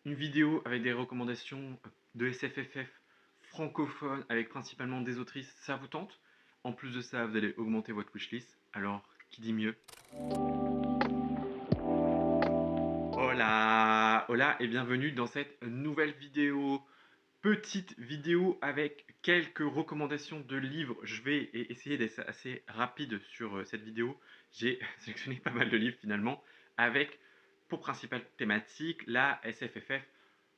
une vidéo avec des recommandations de SFFF francophones avec principalement des autrices, ça vous tente? En plus de ça, vous allez augmenter votre wishlist. Alors, qui dit mieux? Hola, hola et bienvenue dans cette nouvelle vidéo. Petite vidéo avec quelques recommandations de livres. Je vais essayer d'être assez rapide sur cette vidéo. J'ai sélectionné pas mal de livres finalement avec pour principale thématique la SFFF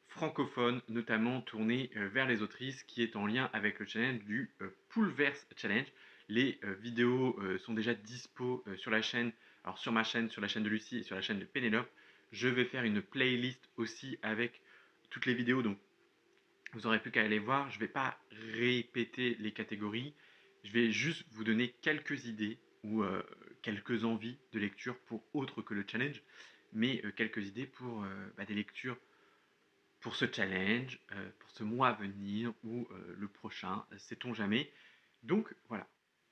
francophone, notamment tournée vers les autrices, qui est en lien avec le challenge du Poolverse Challenge. Les vidéos sont déjà dispo sur la chaîne, alors sur ma chaîne, sur la chaîne de Lucie et sur la chaîne de Pénélope. Je vais faire une playlist aussi avec toutes les vidéos, donc vous n'aurez plus qu'à aller voir. Je ne vais pas répéter les catégories, je vais juste vous donner quelques idées ou quelques envies de lecture pour autre que le challenge, mais quelques idées pour des lectures pour ce challenge, pour ce mois à venir ou le prochain, sait-on jamais. Donc voilà,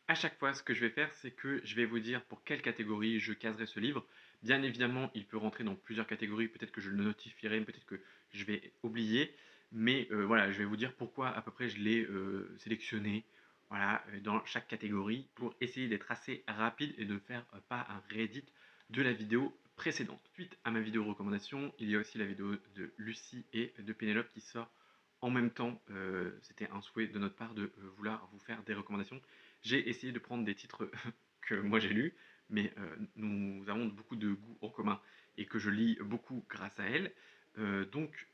à chaque fois, ce que je vais faire, c'est que je vais vous dire pour quelle catégorie je caserai ce livre. Bien évidemment, il peut rentrer dans plusieurs catégories, peut-être que je le notifierai, peut-être que je vais oublier, mais voilà, je vais vous dire pourquoi à peu près je l'ai sélectionné, voilà, dans chaque catégorie, pour essayer d'être assez rapide et de ne faire pas un réédit de la vidéo précédente. Suite à ma vidéo recommandation, il y a aussi la vidéo de Lucie et de Pénélope qui sort en même temps. C'était un souhait de notre part de vouloir vous faire des recommandations. J'ai essayé de prendre des titres que moi j'ai lus, mais nous avons beaucoup de goûts en commun et que je lis beaucoup grâce à elle. Donc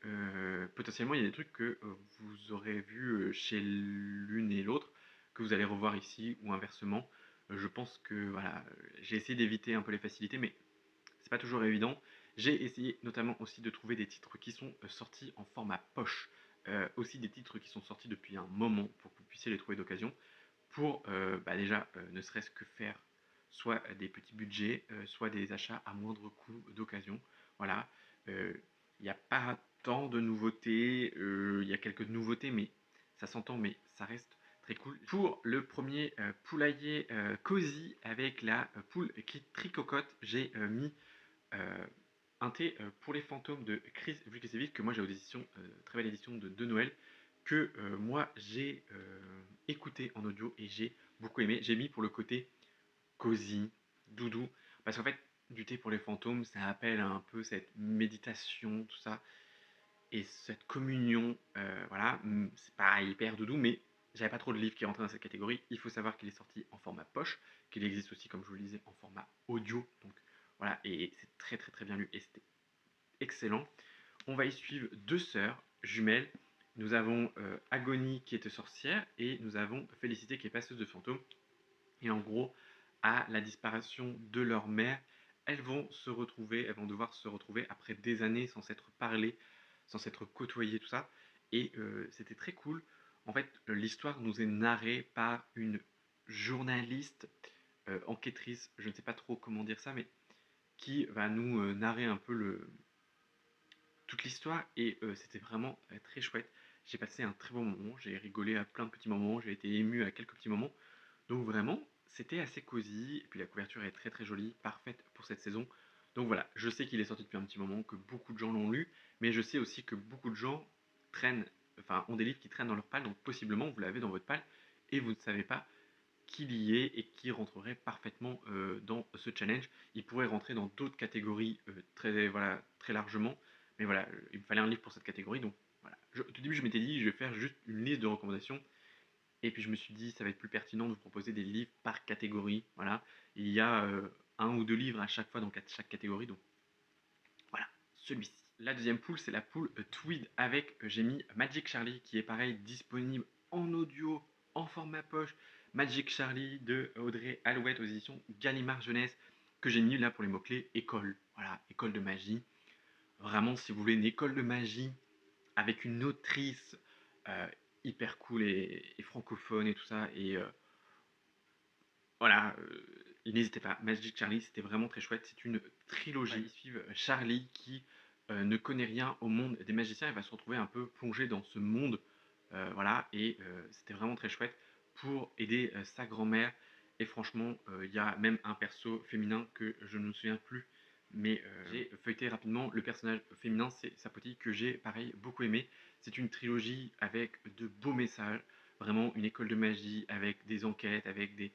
potentiellement il y a des trucs que vous aurez vus chez l'une et l'autre, que vous allez revoir ici ou inversement. Je pense que voilà, j'ai essayé d'éviter un peu les facilités, mais c'est pas toujours évident. J'ai essayé notamment aussi de trouver des titres qui sont sortis en format poche, aussi des titres qui sont sortis depuis un moment pour que vous puissiez les trouver d'occasion, pour déjà ne serait-ce que faire soit des petits budgets, soit des achats à moindre coût d'occasion. Voilà, il n'y a pas tant de nouveautés, il y a quelques nouveautés, mais ça s'entend, mais ça reste très cool. Pour le premier poulailler cosy avec la poule qui tricocote, j'ai mis euh, un thé pour les fantômes de Chris Vukicevic, que moi j'ai aux éditions, très belle édition de Noël, que moi j'ai écouté en audio et j'ai beaucoup aimé. J'ai mis pour le côté cosy, doudou, parce qu'en fait, du thé pour les fantômes, ça appelle un peu cette méditation, tout ça, et cette communion, voilà, c'est pas hyper doudou, mais j'avais pas trop de livres qui rentraient dans cette catégorie. Il faut savoir qu'il est sorti en format poche, qu'il existe aussi, comme je vous le disais, en format audio, donc voilà, et c'est très très très bien lu, et c'était excellent. On va y suivre deux sœurs jumelles. Nous avons Agonie qui est sorcière et nous avons Félicité qui est passeuse de fantômes. Et en gros, à la disparition de leur mère, elles vont se retrouver, elles vont devoir se retrouver après des années sans s'être parlé, sans s'être côtoyées, tout ça. Et c'était très cool. En fait, l'histoire nous est narrée par une journaliste, enquêtrice, je ne sais pas trop comment dire ça, mais qui va nous narrer un peu toute l'histoire et c'était vraiment très chouette. J'ai passé un très bon moment, j'ai rigolé à plein de petits moments, j'ai été ému à quelques petits moments. Donc vraiment, c'était assez cosy, et puis la couverture est très très jolie, parfaite pour cette saison. Donc voilà, je sais qu'il est sorti depuis un petit moment, que beaucoup de gens l'ont lu, mais je sais aussi que beaucoup de gens traînent, enfin ont des livres qui traînent dans leur palle, donc possiblement vous l'avez dans votre palle et vous ne savez pas qu'il y est et qui rentrerait parfaitement dans ce challenge. Il pourrait rentrer dans d'autres catégories très, voilà, très largement, mais voilà, il me fallait un livre pour cette catégorie, donc voilà. Au tout début, je m'étais dit, je vais faire juste une liste de recommandations, et puis je me suis dit, ça va être plus pertinent de vous proposer des livres par catégorie, voilà. Il y a un ou deux livres à chaque fois dans chaque catégorie, donc voilà, celui-ci. La deuxième poule, c'est la poule Tweed avec, j'ai mis Magic Charlie, qui est pareil, disponible en audio, en format poche. Magic Charlie de Audrey Alouette aux éditions Gallimard Jeunesse, que j'ai mis là pour les mots-clés école. Voilà, école de magie. Vraiment, si vous voulez une école de magie avec une autrice euh, hyper cool et francophone et tout ça, et voilà, n'hésitez pas. Magic Charlie, c'était vraiment très chouette. C'est une trilogie. Ouais. Ils suivent Charlie qui ne connaît rien au monde des magiciens et va se retrouver un peu plongé dans ce monde. Voilà, et c'était vraiment très chouette pour aider sa grand-mère. Et franchement, il y a même un perso féminin que je ne me souviens plus Mais j'ai feuilleté rapidement le personnage féminin, c'est Sapoti, que j'ai pareil beaucoup aimé. C'est une trilogie avec de beaux messages, vraiment une école de magie avec des enquêtes, avec des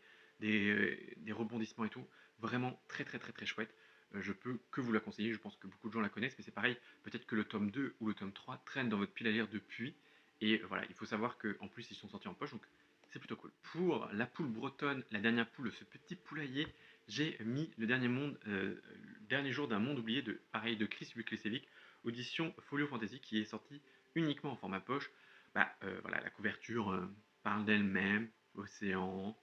rebondissements et tout. Vraiment très très très très chouette. Je peux que vous la conseiller, je pense que beaucoup de gens la connaissent, mais c'est pareil, peut-être que le tome 2 ou le tome 3 traîne dans votre pile à lire depuis. Et voilà, il faut savoir qu'en plus ils sont sortis en poche, donc c'est plutôt cool. Pour la poule bretonne, la dernière poule, ce petit poulailler, j'ai mis le dernier monde, le dernier jour d'un monde oublié de pareil de Chris Buklesevic, audition Folio Fantasy, qui est sorti uniquement en format poche. Voilà, la couverture parle d'elle-même, océan,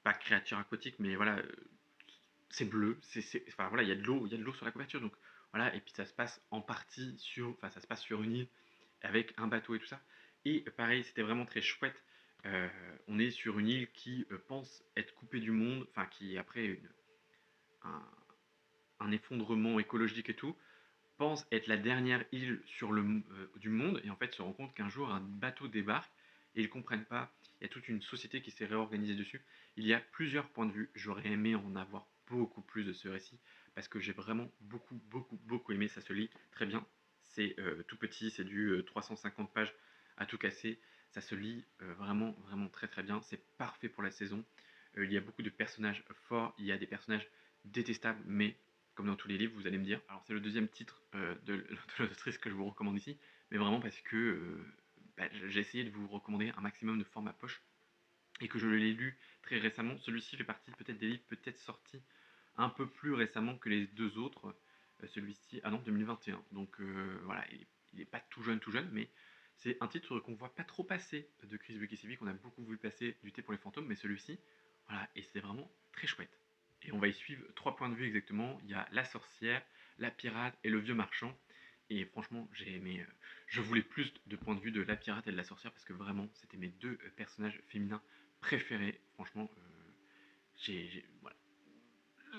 pas créature aquatique, mais voilà, c'est bleu, enfin voilà, il y a de l'eau sur la couverture, donc voilà, et puis ça se passe en partie sur, enfin ça se passe sur une île avec un bateau et tout ça. Et pareil, c'était vraiment très chouette. Euh, on est sur une île qui pense être coupée du monde, enfin qui après un, un effondrement écologique et tout, pense être la dernière île du monde et en fait se rend compte qu'un jour un bateau débarque et ils comprennent pas. Il y a toute une société qui s'est réorganisée dessus. Il y a plusieurs points de vue. J'aurais aimé en avoir beaucoup plus de ce récit parce que j'ai vraiment beaucoup beaucoup beaucoup aimé. Ça se lit très bien. C'est tout petit, c'est du 350 pages à tout casser. Ça se lit vraiment vraiment très très bien. C'est parfait pour la saison. Il y a beaucoup de personnages forts. Il y a des personnages détestables, mais comme dans tous les livres, vous allez me dire. Alors c'est le deuxième titre de l'autrice que je vous recommande ici, mais vraiment parce que j'ai essayé de vous recommander un maximum de formats poche et que je l'ai lu très récemment. Celui-ci fait partie peut-être des livres peut-être sortis un peu plus récemment que les deux autres. Celui-ci, ah non, 2021. Donc voilà, il est pas tout jeune, mais c'est un titre qu'on voit pas trop passer de Chris Bukesiewicz, qu'on a beaucoup vu passer du Thé pour les fantômes, mais celui-ci, voilà, et c'est vraiment très chouette. Et on va y suivre trois points de vue exactement. Il y a la sorcière, la pirate et le vieux marchand. Et franchement, j'ai aimé. Je voulais plus de points de vue de la pirate et de la sorcière parce que vraiment, c'était mes deux personnages féminins préférés. Franchement, voilà,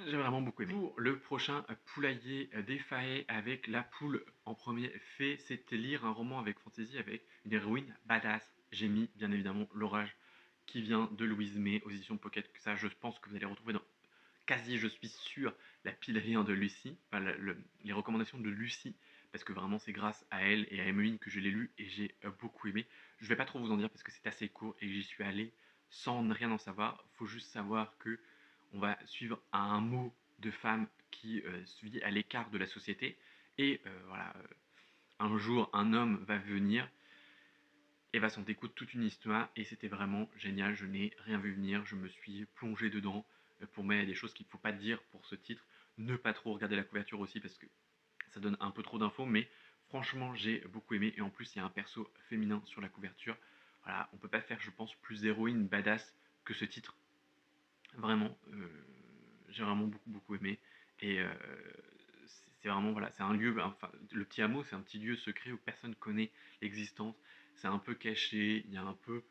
j'ai vraiment beaucoup aimé. Pour le prochain poulailler des Fae avec la poule en premier fait, c'était lire un roman avec fantasy avec une héroïne badass. J'ai mis bien évidemment L'Orage qui vient de Louise May aux éditions Pocket. Que ça, je pense que vous allez retrouver dans quasi, je suis sûr, la pile à lire de Lucie, enfin, les recommandations de Lucie, parce que vraiment c'est grâce à elle et à Emeline que je l'ai lu et j'ai beaucoup aimé. Je vais pas trop vous en dire parce que c'est assez court et que j'y suis allé sans rien en savoir. Faut juste savoir que on va suivre un mot de femme qui se vit à l'écart de la société et voilà, un jour un homme va venir et va s'en découdre toute une histoire et c'était vraiment génial. Je n'ai rien vu venir, je me suis plongé dedans. Pour moi, il y a des choses qu'il ne faut pas dire pour ce titre. Ne pas trop regarder la couverture aussi parce que ça donne un peu trop d'infos, mais franchement, j'ai beaucoup aimé. Et en plus, il y a un perso féminin sur la couverture. Voilà, on peut pas faire, je pense, plus héroïne badass que ce titre. Vraiment, j'ai vraiment beaucoup beaucoup aimé. Et c'est vraiment, voilà, c'est un lieu, enfin, le petit hameau, c'est un petit lieu secret où personne connaît l'existence. C'est un peu caché, il y a un peu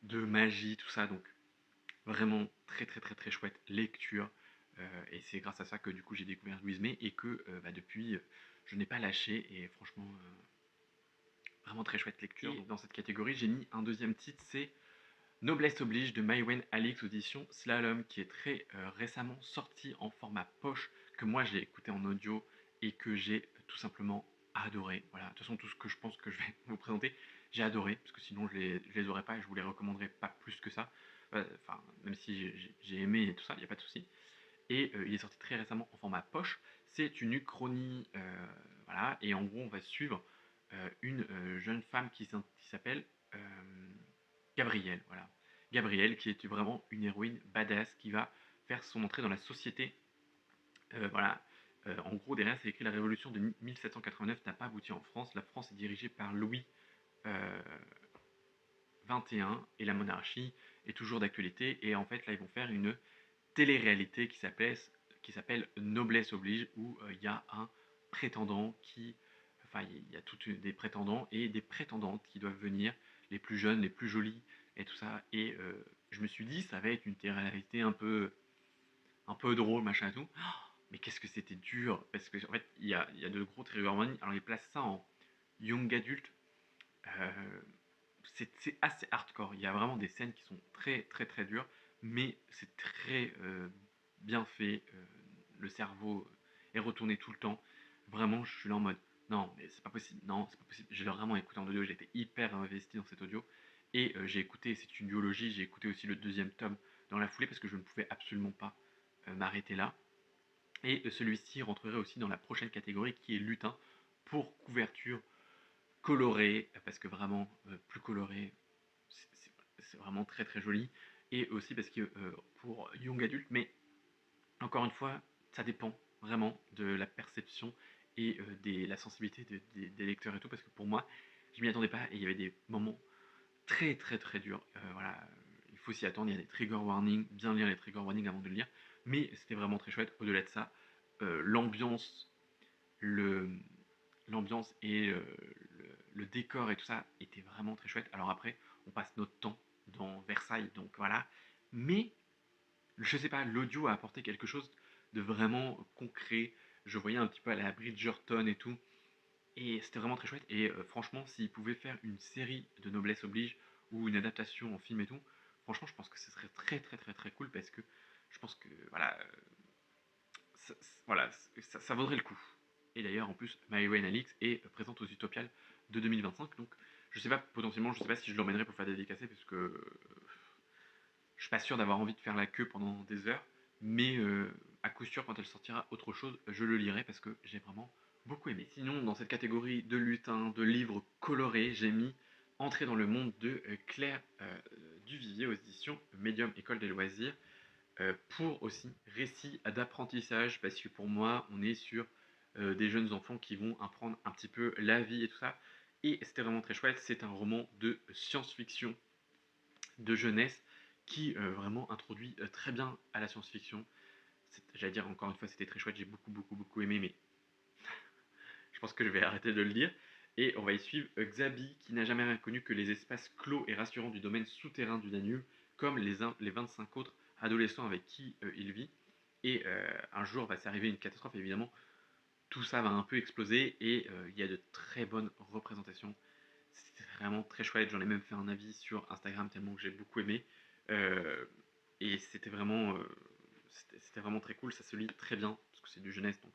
de magie, tout ça. Donc, vraiment très très très très chouette lecture. Et c'est grâce à ça que du coup j'ai découvert Louise May et que depuis je n'ai pas lâché et franchement vraiment très chouette lecture. Et dans cette catégorie j'ai mis un deuxième titre, c'est Noblesse oblige de Maïwen Alix audition Slalom qui est très récemment sorti en format poche que moi j'ai écouté en audio et que j'ai tout simplement adoré. Voilà, de toute façon tout ce que je pense que je vais vous présenter, j'ai adoré parce que sinon je les aurais pas et je vous les recommanderais pas plus que ça. Enfin, même si j'ai aimé et tout ça, il n'y a pas de souci. Et il est sorti très récemment en format poche. C'est une uchronie, voilà, et en gros on va suivre une jeune femme qui s'appelle euh, Gabrielle, voilà. Gabrielle, qui est vraiment une héroïne badass qui va faire son entrée dans la société. Voilà. En gros, derrière, c'est écrit la révolution de 1789 n'a pas abouti en France. La France est dirigée par Louis euh, 21 et la monarchie est toujours d'actualité. Et en fait, là, ils vont faire une télé-réalité qui s'appelle Noblesse oblige, où il y a un prétendant qui. Enfin, il y a toutes des prétendants et des prétendantes qui doivent venir, les plus jeunes, les plus jolies et tout ça. Et je me suis dit, ça va être une télé-réalité un peu drôle, machin et tout. Mais qu'est-ce que c'était dur, parce que en fait, il y a de gros trigger warnings. Alors, ils placent ça en young adulte. Euh, c'est assez hardcore. Il y a vraiment des scènes qui sont très très très dures, mais c'est très bien fait. Le cerveau et retourner tout le temps. Vraiment, je suis là en mode, non, mais c'est pas possible, non, c'est pas possible. Je l'ai vraiment écouté en audio, j'ai été hyper investi dans cet audio. Et j'ai écouté, c'est une duologie, j'ai écouté aussi le deuxième tome dans la foulée parce que je ne pouvais absolument pas m'arrêter là. Et celui-ci rentrerait aussi dans la prochaine catégorie qui est lutin pour couverture colorée, parce que vraiment, plus coloré, c'est vraiment très très joli. Et aussi parce que pour young adulte, mais encore une fois, ça dépend vraiment de la perception et la sensibilité des lecteurs et tout, parce que pour moi, je m'y attendais pas et il y avait des moments très très très durs. Voilà, il faut s'y attendre, il y a des trigger warnings, bien lire les trigger warnings avant de le lire, mais c'était vraiment très chouette. Au-delà de ça, l'ambiance, le, l'ambiance et le décor et tout ça était vraiment très chouette. Alors après, on passe notre temps dans Versailles, donc voilà. Mais je sais pas, l'audio a apporté quelque chose de vraiment concret. Je voyais un petit peu à la Bridgerton et tout. Et c'était vraiment très chouette. Et franchement, s'ils pouvaient faire une série de Noblesse Oblige ou une adaptation en film et tout, franchement, je pense que ce serait très très très très cool parce que je pense que voilà, voilà, ça vaudrait le coup. Et d'ailleurs, en plus, My Way Alix est présente aux Utopiales de 2025. Donc, je sais pas, potentiellement, je sais pas si je l'emmènerai pour faire des dédicacés parce que je suis pas sûr d'avoir envie de faire la queue pendant des heures. Mais à coup sûr, quand elle sortira autre chose, je le lirai parce que j'ai vraiment beaucoup aimé. Sinon, dans cette catégorie de lutins, de livres colorés, j'ai mis Entrer dans le monde de Claire Duvivier aux éditions Medium École des loisirs pour aussi récit d'apprentissage, parce que pour moi, on est sur des jeunes enfants qui vont apprendre un petit peu la vie et tout ça. Et c'était vraiment très chouette. C'est un roman de science-fiction, de jeunesse, qui vraiment introduit très bien à la science-fiction. J'allais dire encore une fois, c'était très chouette. J'ai beaucoup, beaucoup, beaucoup aimé, mais je pense que je vais arrêter de le lire. Et on va y suivre Xabi, qui n'a jamais rien connu que les espaces clos et rassurants du domaine souterrain du Danube, comme les 25 autres adolescents avec qui il vit. Et un jour va s'arriver une catastrophe, évidemment, tout ça va un peu exploser et il y a de très bonnes représentations. C'était vraiment très chouette, j'en ai même fait un avis sur Instagram tellement que j'ai beaucoup aimé. Euh, et c'était vraiment très cool, ça se lit très bien, parce que c'est du jeunesse, donc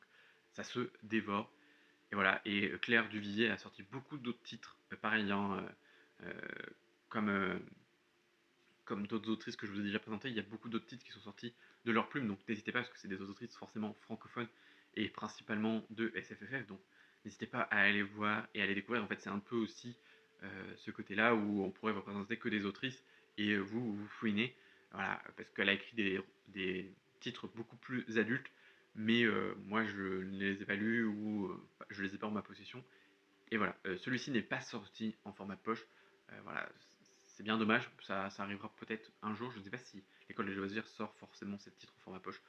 ça se dévore. Et voilà, et Claire Duvivier a sorti beaucoup d'autres titres, pareil, hein, euh, comme, comme d'autres autrices que je vous ai déjà présentées, il y a beaucoup d'autres titres qui sont sortis de leur plume, donc n'hésitez pas, parce que c'est des autrices forcément francophones et principalement de SFFF, donc n'hésitez pas à aller voir et à les découvrir. En fait, c'est un peu aussi ce côté-là où on pourrait vous présenter que des autrices et vous fouinez, voilà, parce qu'elle a écrit des titres beaucoup plus adultes, mais moi je ne les ai pas lus ou je les ai pas en ma possession. Et voilà, celui-ci n'est pas sorti en format poche. Voilà, c'est bien dommage. Ça arrivera peut-être un jour. Je ne sais pas si l'école des loisirs sort forcément ces titres en format poche.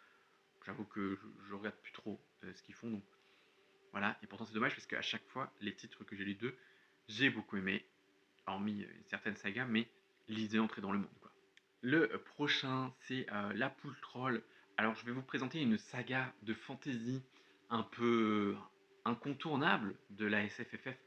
J'avoue que je regarde plus trop ce qu'ils font. Donc voilà, et pourtant c'est dommage parce qu'à chaque fois, les titres que j'ai lu d'eux, j'ai beaucoup aimé, hormis une certaine saga, mais lisez Entrer dans le monde, quoi. Le prochain, c'est La Poule Troll. Alors, je vais vous présenter une saga de fantasy un peu incontournable de la SFFF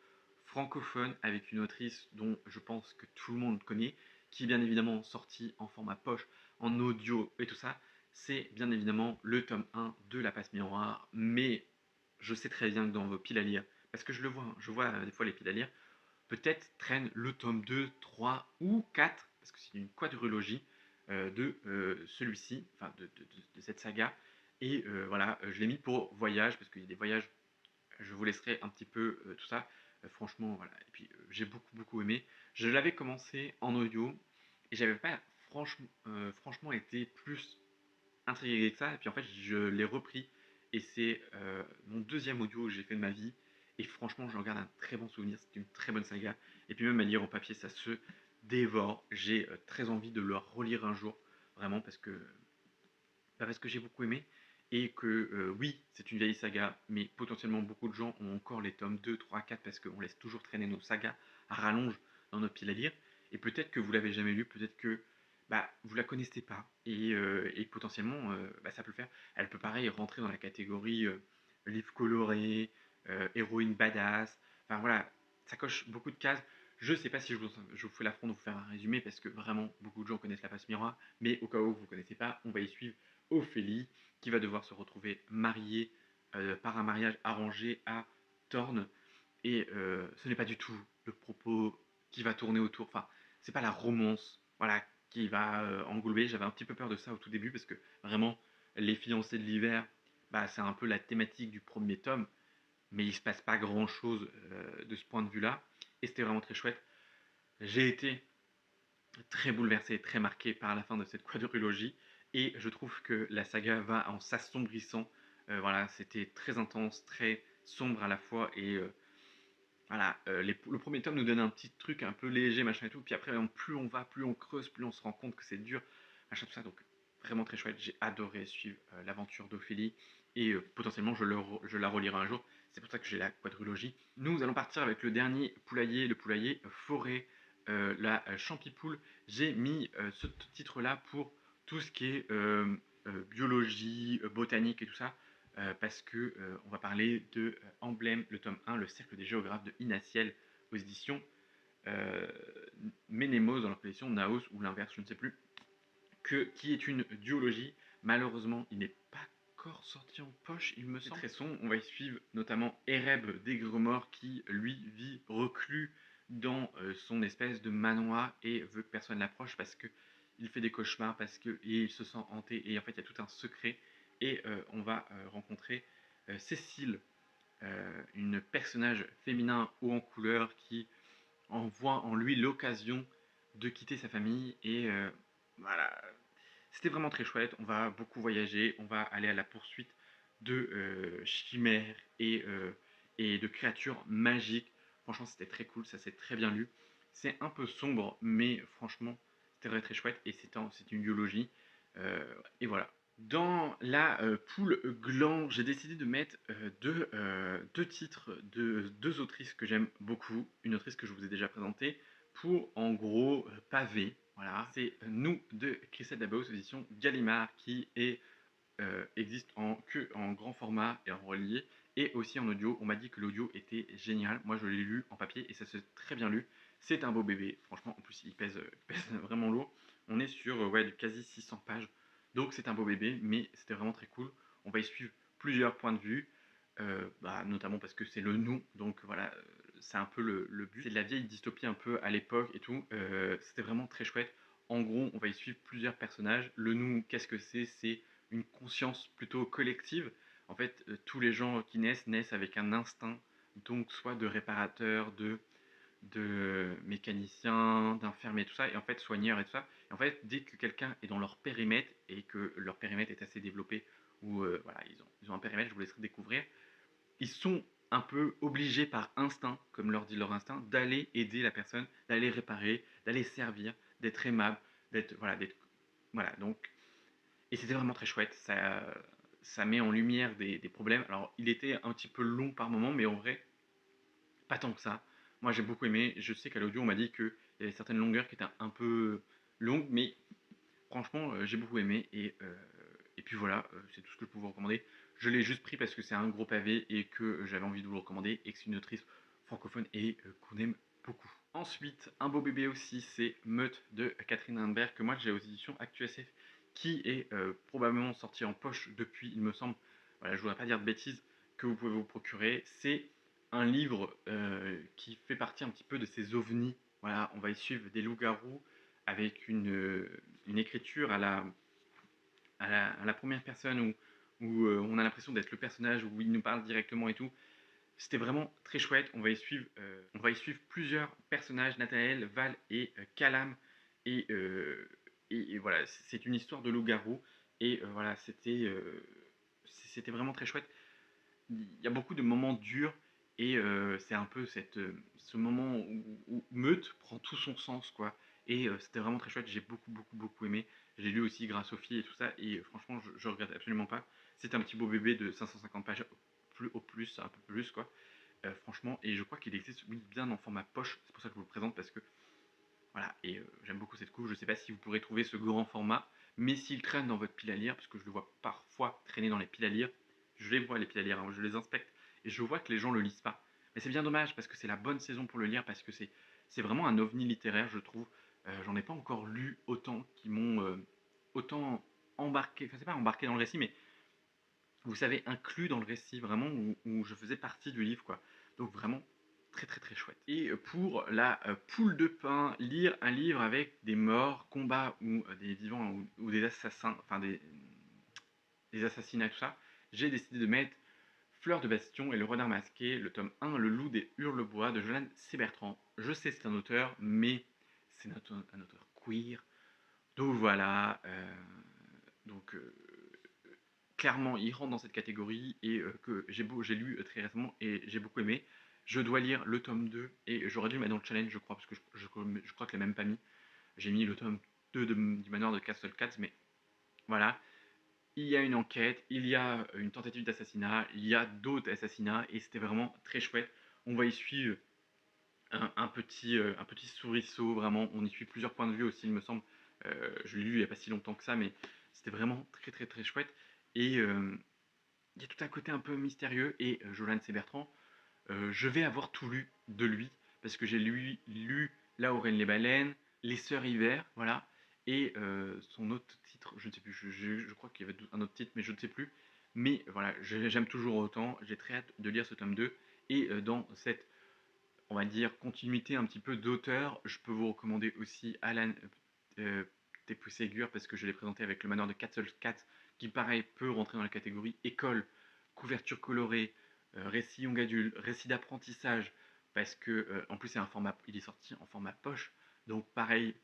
francophone avec une autrice dont je pense que tout le monde connaît, qui est bien évidemment sortie en format poche, en audio et tout ça. C'est bien évidemment le tome 1 de La Passe Miroir, mais je sais très bien que dans vos piles à lire, parce que je le vois, hein, je vois des fois les piles à lire, peut-être traîne le tome 2, 3 ou 4, parce que c'est une quadrilogie de celui-ci, enfin de cette saga. Et voilà, je l'ai mis pour voyage, parce qu'il y a des voyages, je vous laisserai un petit peu tout ça. Franchement, voilà. Et puis j'ai beaucoup, beaucoup aimé. Je l'avais commencé en audio, et j'avais pas franchement été plus intrigué que ça. Et puis en fait, je l'ai repris, et c'est mon deuxième audio que j'ai fait de ma vie. Et franchement, j'en garde un très bon souvenir. C'est une très bonne saga. Et puis même à lire en papier, ça se dévore. J'ai très envie de le relire un jour, vraiment, parce que j'ai beaucoup aimé. Et que oui, c'est une vieille saga, mais potentiellement beaucoup de gens ont encore les tomes 2, 3, 4, parce qu'on laisse toujours traîner nos sagas à rallonge dans notre pile à lire. Et peut-être que vous l'avez jamais lu, peut-être que bah, vous la connaissez pas. Et potentiellement, bah, ça peut le faire. Elle peut pareil rentrer dans la catégorie livre coloré, héroïne badass. Enfin voilà, ça coche beaucoup de cases. Je sais pas si je vous fais l'affront de vous faire un résumé parce que vraiment beaucoup de gens connaissent la passe miroir, mais au cas où vous ne connaissez pas, on va y suivre Ophélie qui va devoir se retrouver mariée par un mariage arrangé à Thorne. Et ce n'est pas du tout le propos qui va tourner autour. Enfin, c'est pas la romance, voilà, qui va englober. J'avais un petit peu peur de ça au tout début parce que vraiment, les fiancés de l'hiver, bah, c'est un peu la thématique du premier tome, mais il se passe pas grand chose de ce point de vue-là. Et c'était vraiment très chouette. J'ai été très bouleversé, très marqué par la fin de cette quadrilogie. Et je trouve que la saga va en s'assombrissant. Voilà, c'était très intense, très sombre à la fois. Et voilà, le premier tome nous donne un petit truc un peu léger, machin et tout. Puis après, plus on va, plus on creuse, plus on se rend compte que c'est dur, machin, tout ça. Donc, vraiment très chouette. J'ai adoré suivre l'aventure d'Ophélie. Et potentiellement, je la relirai un jour. C'est pour ça que j'ai la quadrilogie. Nous allons partir avec le dernier poulailler, le poulailler forêt, la Champipoule. J'ai mis ce titre-là pour tout ce qui est biologie, botanique et tout ça parce que on va parler de Emblème, le tome 1, le cercle des géographes de Inaciel aux éditions euh, Ménémos dans leur collection Naos ou l'inverse, je ne sais plus, qui est une duologie. Malheureusement, il n'est pas encore sorti en poche, il me semble. C'est très sombre. On va y suivre notamment Ereb d'Aigremort qui, lui, vit reclus dans son espèce de manoir et veut que personne l'approche parce que il fait des cauchemars, parce qu'il se sent hanté et en fait il y a tout un secret. Et on va rencontrer Cécile, une personnage féminin haut en couleur qui voit en lui l'occasion de quitter sa famille et voilà, c'était vraiment très chouette. On va beaucoup voyager, on va aller à la poursuite de chimères et de créatures magiques. Franchement, c'était très cool, ça s'est très bien lu. C'est un peu sombre, mais franchement, c'était très très chouette et c'est une biologie. Et voilà. Dans la poule gland, j'ai décidé de mettre deux titres de deux autrices que j'aime beaucoup. Une autrice que je vous ai déjà présentée pour, en gros, Pavé. Voilà, c'est Nous de Christelle Dabaus, édition Gallimard, qui existe que en grand format et en relié, et aussi en audio. On m'a dit que l'audio était génial. Moi, je l'ai lu en papier et ça s'est très bien lu. C'est un beau bébé. Franchement, en plus, il pèse, pèse vraiment lourd. On est sur ouais, du quasi 600 pages. Donc, c'est un beau bébé, mais c'était vraiment très cool. On va y suivre plusieurs points de vue, notamment parce que c'est le nous. Donc, voilà, c'est un peu le but. C'est de la vieille dystopie un peu à l'époque et tout. C'était vraiment très chouette. En gros, on va y suivre plusieurs personnages. Le nous, qu'est-ce que c'est? C'est une conscience plutôt collective. En fait, tous les gens qui naissent avec un instinct, donc soit de réparateur, de mécanicien, d'infirmier, tout ça, et en fait soigneur et tout ça. Et en fait, dès que quelqu'un est dans leur périmètre et que leur périmètre est assez développé, ou voilà, ils ont un périmètre, je vous laisserai découvrir, ils sont un peu obligés par instinct, comme leur dit leur instinct, d'aller aider la personne, d'aller réparer, d'aller servir, d'être aimable, voilà, donc et c'était vraiment très chouette. Ça met en lumière des problèmes. Alors, il était un petit peu long par moment, mais en vrai, pas tant que ça. Moi, j'ai beaucoup aimé. Je sais qu'à l'audio, on m'a dit qu'il y avait certaines longueurs qui étaient un peu longues, mais franchement, j'ai beaucoup aimé. Et puis voilà, c'est tout ce que je peux vous recommander. Je l'ai juste pris parce que c'est un gros pavé et que j'avais envie de vous le recommander et que c'est une autrice francophone et qu'on aime beaucoup. Ensuite, un beau bébé aussi, c'est Meute de Catherine Lindbergh, que moi j'ai aux éditions ActuSF, qui est probablement sorti en poche depuis, il me semble, voilà, je voudrais pas dire de bêtises, que vous pouvez vous procurer. C'est un livre qui fait partie un petit peu de ces ovnis. Voilà, on va y suivre des loups-garous avec une écriture à la première personne où on a l'impression d'être le personnage, où il nous parle directement et tout. C'était vraiment très chouette. On va y suivre plusieurs personnages, Nathanaël, Val et Calam. Et, euh, et voilà, c'est une histoire de loup-garou. Et voilà, c'était vraiment très chouette. Il y a beaucoup de moments durs et c'est un peu ce moment où Meute prend tout son sens, quoi. Et c'était vraiment très chouette. J'ai beaucoup, beaucoup, beaucoup aimé. J'ai lu aussi grâce aux filles et tout ça. Et franchement, je regrette absolument pas. C'est un petit beau bébé de 550 pages au plus, un peu plus, quoi. Franchement, et je crois qu'il existe oui, bien en format poche, c'est pour ça que je vous le présente parce que voilà, et j'aime beaucoup cette couche. Je ne sais pas si vous pourrez trouver ce grand format, mais s'il traîne dans votre pile à lire, parce que je le vois parfois traîner dans les piles à lire, je les vois les piles à lire, hein, je les inspecte et je vois que les gens le lisent pas. Mais c'est bien dommage parce que c'est la bonne saison pour le lire parce que c'est vraiment un ovni littéraire, je trouve. J'en ai pas encore lu autant qui m'ont autant embarqué, enfin c'est pas embarqué dans le récit, mais vous savez, inclus dans le récit, vraiment, où je faisais partie du livre, quoi. Donc vraiment, très très très chouette. Et pour la poule de pain, lire un livre avec des morts, combats ou des vivants ou des assassins, enfin des assassinats, tout ça, j'ai décidé de mettre Fleur de Bastion et le Renard Masqué, le tome 1, Le Loup des Hurlebois de Jolan C. Bertrand. Je sais c'est un auteur, mais c'est un auteur queer. Donc voilà, donc clairement il rentre dans cette catégorie et que j'ai lu très récemment et j'ai beaucoup aimé. Je dois lire le tome 2 et j'aurais dû le mettre dans le challenge je crois, parce que je crois que je l'ai même pas mis. J'ai mis le tome 2 du manoir de Castle Cats, mais voilà. Il y a une enquête, il y a une tentative d'assassinat, il y a d'autres assassinats et c'était vraiment très chouette. On va y suivre un petit souriceau, vraiment. On y suit plusieurs points de vue aussi, il me semble. Je l'ai lu il n'y a pas si longtemps que ça, mais c'était vraiment très très très chouette. Et il y a tout un côté un peu mystérieux. Et Jolan C. Bertrand, je vais avoir tout lu de lui, parce que j'ai lu La Reine les baleines, Les Sœurs Hiver, voilà. Et son autre titre, je ne sais plus, je crois qu'il y avait un autre titre, mais je ne sais plus. Mais voilà, j'aime toujours autant, j'ai très hâte de lire ce tome 2. Et dans cette, on va dire, continuité un petit peu d'auteur, je peux vous recommander aussi Alan Ségur, parce que je l'ai présenté avec le manoir de Castle Cat, qui pareil peut rentrer dans la catégorie école, couverture colorée, récit young adulte, récit d'apprentissage, parce que en plus il est sorti en format poche, donc pareil,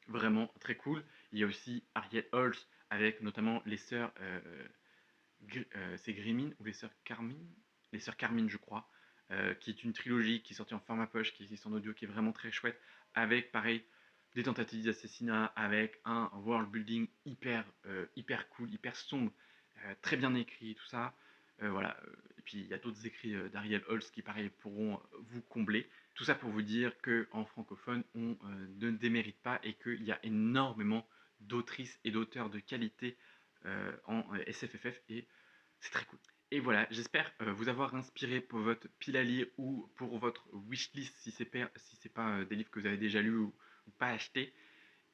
vraiment très cool. Il y a aussi Ariel Holz avec notamment les sœurs, c'est Grimine ou les sœurs Carmine, les sœurs Carmine je crois, qui est une trilogie qui est sortie en format poche, qui existe en audio, qui est vraiment très chouette, avec pareil des tentatives d'assassinat, avec un world building hyper cool, hyper sombre, très bien écrit, tout ça. Voilà. Et puis il y a d'autres écrits d'Ariel Holz qui pareil pourront vous combler. Tout ça pour vous dire qu'en francophone, on ne démérite pas et qu'il y a énormément d'autrices et d'auteurs de qualité en SFFF et c'est très cool. Et voilà, j'espère vous avoir inspiré pour votre pile à lire ou pour votre wishlist si c'est pas des livres que vous avez déjà lus ou pas achetés.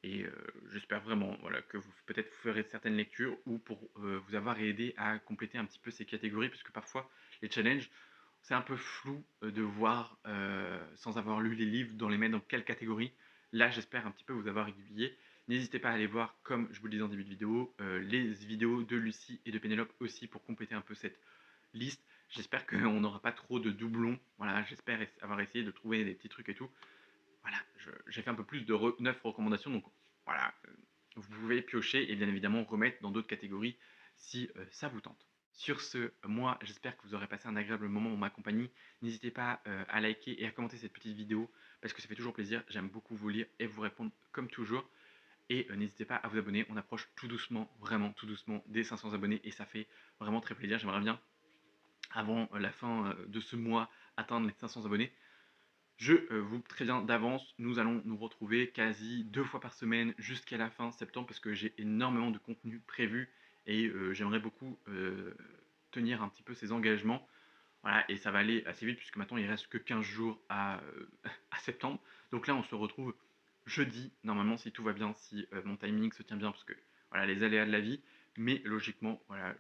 Et j'espère vraiment voilà, que vous peut-être vous ferez certaines lectures ou pour vous avoir aidé à compléter un petit peu ces catégories, parce que parfois les challenges, c'est un peu flou de voir sans avoir lu les livres dans les mettre dans quelle catégorie. Là, j'espère un petit peu vous avoir aiguillé. N'hésitez pas à aller voir, comme je vous le disais en début de vidéo, les vidéos de Lucie et de Pénélope aussi pour compléter un peu cette liste. J'espère qu'on n'aura pas trop de doublons. Voilà, j'espère avoir essayé de trouver des petits trucs et tout. Voilà, j'ai fait un peu plus de 9 recommandations, donc voilà, vous pouvez piocher et bien évidemment remettre dans d'autres catégories si ça vous tente. Sur ce, moi j'espère que vous aurez passé un agréable moment en ma compagnie. N'hésitez pas à liker et à commenter cette petite vidéo parce que ça fait toujours plaisir. J'aime beaucoup vous lire et vous répondre comme toujours. Et n'hésitez pas à vous abonner. On approche tout doucement, vraiment tout doucement des 500 abonnés et ça fait vraiment très plaisir. J'aimerais bien, avant la fin de ce mois, atteindre les 500 abonnés. Je vous préviens d'avance, nous allons nous retrouver quasi 2 fois par semaine jusqu'à la fin septembre parce que j'ai énormément de contenu prévu et j'aimerais beaucoup tenir un petit peu ces engagements. Voilà, et ça va aller assez vite puisque maintenant il reste que 15 jours à septembre. Donc là on se retrouve jeudi, normalement si tout va bien, si mon timing se tient bien, parce que voilà les aléas de la vie, mais logiquement voilà,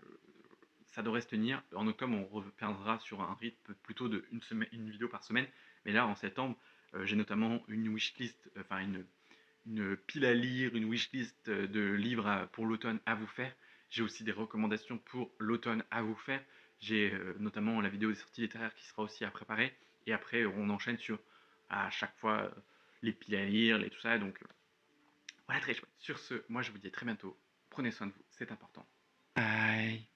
ça devrait se tenir. En octobre, on reviendra sur un rythme plutôt de une vidéo par semaine. Mais là, en septembre, j'ai notamment une wishlist, enfin une pile à lire, une wishlist de livres pour l'automne à vous faire. J'ai aussi des recommandations pour l'automne à vous faire. J'ai notamment la vidéo des sorties littéraires qui sera aussi à préparer. Et après, on enchaîne sur à chaque fois les piles à lire, tout ça. Donc voilà, très chouette. Sur ce, moi je vous dis à très bientôt. Prenez soin de vous, c'est important. Bye.